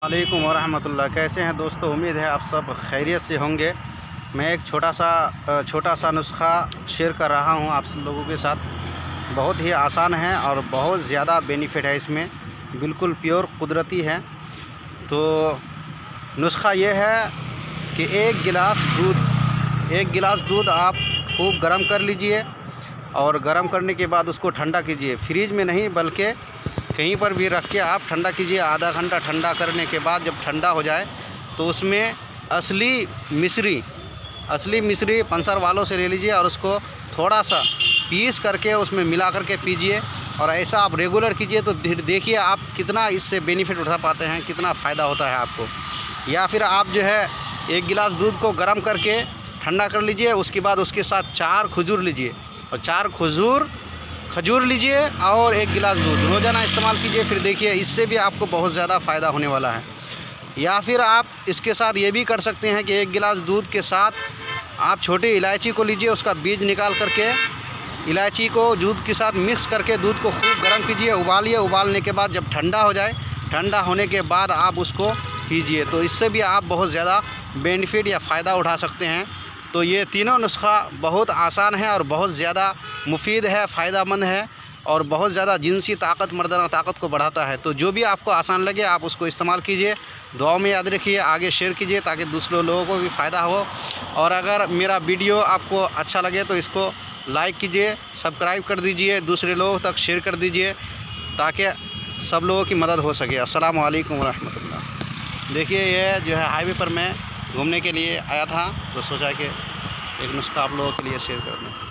वालेकुम वरहमतुल्लाह। कैसे हैं दोस्तों? उम्मीद है आप सब खैरियत से होंगे। मैं एक छोटा सा नुस्खा शेयर कर रहा हूं आप सब लोगों के साथ। बहुत ही आसान है और बहुत ज़्यादा बेनिफिट है इसमें, बिल्कुल प्योर कुदरती है। तो नुस्खा ये है कि एक गिलास दूध आप खूब गर्म कर लीजिए और गर्म करने के बाद उसको ठंडा कीजिए। फ्रिज में नहीं बल्कि कहीं पर भी रख के आप ठंडा कीजिए। आधा घंटा ठंडा करने के बाद जब ठंडा हो जाए तो उसमें असली मिश्री पंसर वालों से ले लीजिए और उसको थोड़ा सा पीस करके उसमें मिला करके पीजिए। और ऐसा आप रेगुलर कीजिए तो देखिए आप कितना इससे बेनिफिट उठा पाते हैं, कितना फ़ायदा होता है आपको। या फिर आप जो है एक गिलास दूध को गर्म करके ठंडा कर लीजिए, उसके बाद उसके साथ 4 खजूर लीजिए और 4 खजूर लीजिए और 1 गिलास दूध रोज़ाना इस्तेमाल कीजिए। फिर देखिए इससे भी आपको बहुत ज़्यादा फ़ायदा होने वाला है। या फिर आप इसके साथ ये भी कर सकते हैं कि 1 गिलास दूध के साथ आप छोटी इलायची को लीजिए, उसका बीज निकाल करके इलायची को दूध के साथ मिक्स करके दूध को खूब गर्म कीजिए, उबालिए। उबालने के बाद जब ठंडा हो जाए, ठंडा होने के बाद आप उसको पीजिए। तो इससे भी आप बहुत ज़्यादा बेनिफिट या फ़ायदा उठा सकते हैं। तो ये तीनों नुस्खा बहुत आसान है और बहुत ज़्यादा मुफीद है, फ़ायदेमंद है और बहुत ज़्यादा जिनसी ताकत, मर्दाना ताकत को बढ़ाता है। तो जो भी आपको आसान लगे आप उसको इस्तेमाल कीजिए। दुआओं में याद रखिए, आगे शेयर कीजिए ताकि दूसरे लोगों को भी फ़ायदा हो। और अगर मेरा वीडियो आपको अच्छा लगे तो इसको लाइक कीजिए, सब्सक्राइब कर दीजिए, दूसरे लोगों तक शेयर कर दीजिए ताकि सब लोगों की मदद हो सके। अस्सलामु अलैकुम रहमतुल्लाह। देखिए ये जो है हाईवे पर मैं घूमने के लिए आया था तो सोचा कि एक नुस्खा आप लोगों के लिए शेयर कर दूँ।